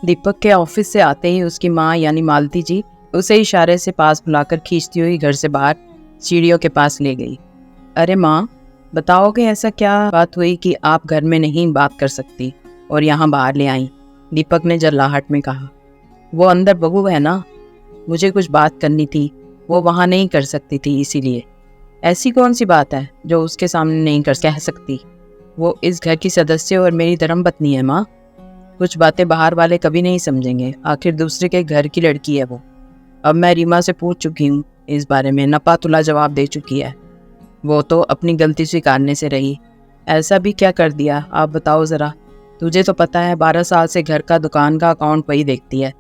दीपक के ऑफिस से आते ही उसकी माँ यानी मालती जी उसे इशारे से पास बुलाकर खींचती हुई घर से बाहर सीढ़ियों के पास ले गई। अरे माँ, बताओगे ऐसा क्या बात हुई कि आप घर में नहीं बात कर सकती और यहाँ बाहर ले आई? दीपक ने जल्लाहट में कहा। वो अंदर बहू है ना, मुझे कुछ बात करनी थी, वो वहाँ नहीं कर सकती थी, इसीलिए। ऐसी कौन सी बात है जो उसके सामने नहीं कर कह सकती? वो इस घर की सदस्य और मेरी धर्मपत्नी है माँ। कुछ बातें बाहर वाले कभी नहीं समझेंगे, आखिर दूसरे के घर की लड़की है वो। अब मैं रीमा से पूछ चुकी हूँ इस बारे में, नपा तुला जवाब दे चुकी है। वो तो अपनी गलती स्वीकारने से रही। ऐसा भी क्या कर दिया आप बताओ ज़रा। तुझे तो पता है 12 साल से घर का दुकान का अकाउंट वही देखती है।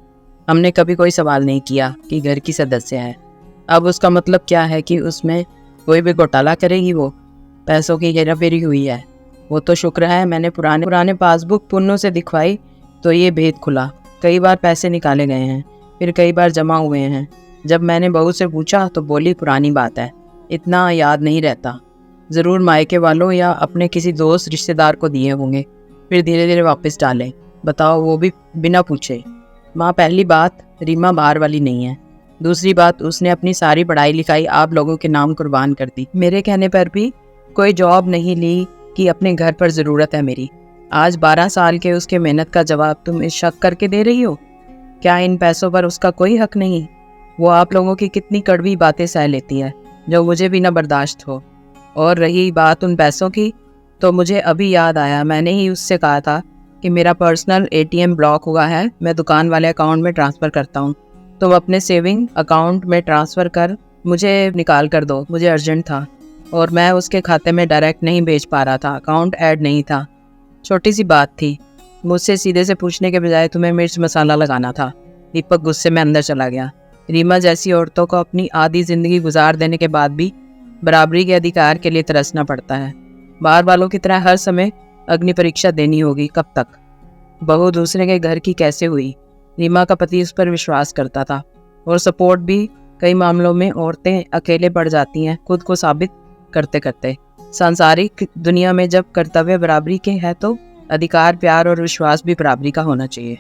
हमने कभी कोई सवाल नहीं किया कि घर की सदस्य है। अब उसका मतलब क्या है कि उसमें कोई भी घोटाला करेगी? वो पैसों की हेराफेरी हुई है। वो तो शुक्र है मैंने पुराने पासबुक पुन्नों से दिखवाई तो ये भेद खुला। कई बार पैसे निकाले गए हैं, फिर कई बार जमा हुए हैं। जब मैंने बहू से पूछा तो बोली पुरानी बात है, इतना याद नहीं रहता। ज़रूर मायके वालों या अपने किसी दोस्त रिश्तेदार को दिए होंगे, फिर धीरे धीरे वापस डाले। बताओ, वो भी बिना पूछे। माँ, पहली बात रीमा बाहर वाली नहीं है। दूसरी बात, उसने अपनी सारी पढ़ाई लिखाई आप लोगों के नाम कुर्बान कर दी। मेरे कहने पर भी कोई जॉब नहीं ली कि अपने घर पर ज़रूरत है मेरी। आज 12 साल के उसके मेहनत का जवाब तुम इस शक करके दे रही हो? क्या इन पैसों पर उसका कोई हक नहीं? वो आप लोगों की कितनी कड़वी बातें सह लेती है जो मुझे भी ना बर्दाश्त हो। और रही बात उन पैसों की, तो मुझे अभी याद आया, मैंने ही उससे कहा था कि मेरा पर्सनल ATM ब्लॉक हुआ है, मैं दुकान वाले अकाउंट में ट्रांसफ़र करता हूँ, तुम अपने सेविंग अकाउंट में ट्रांसफ़र कर मुझे निकाल कर दो। मुझे अर्जेंट था और मैं उसके खाते में डायरेक्ट नहीं भेज पा रहा था, अकाउंट ऐड नहीं था। छोटी सी बात थी, मुझसे सीधे से पूछने के बजाय तुम्हें मिर्च मसाला लगाना था। दीपक गुस्से में अंदर चला गया। रीमा जैसी औरतों को अपनी आधी ज़िंदगी गुजार देने के बाद भी बराबरी के अधिकार के लिए तरसना पड़ता है। बाहर वालों की तरह हर समय अग्नि परीक्षा देनी होगी? कब तक? बहू दूसरे के घर की कैसे हुई? रीमा का पति उस पर विश्वास करता था और सपोर्ट भी। कई मामलों में औरतें अकेले पड़ जाती हैं खुद को साबित करते करते। सांसारिक दुनिया में जब कर्तव्य बराबरी के है तो अधिकार, प्यार और विश्वास भी बराबरी का होना चाहिए।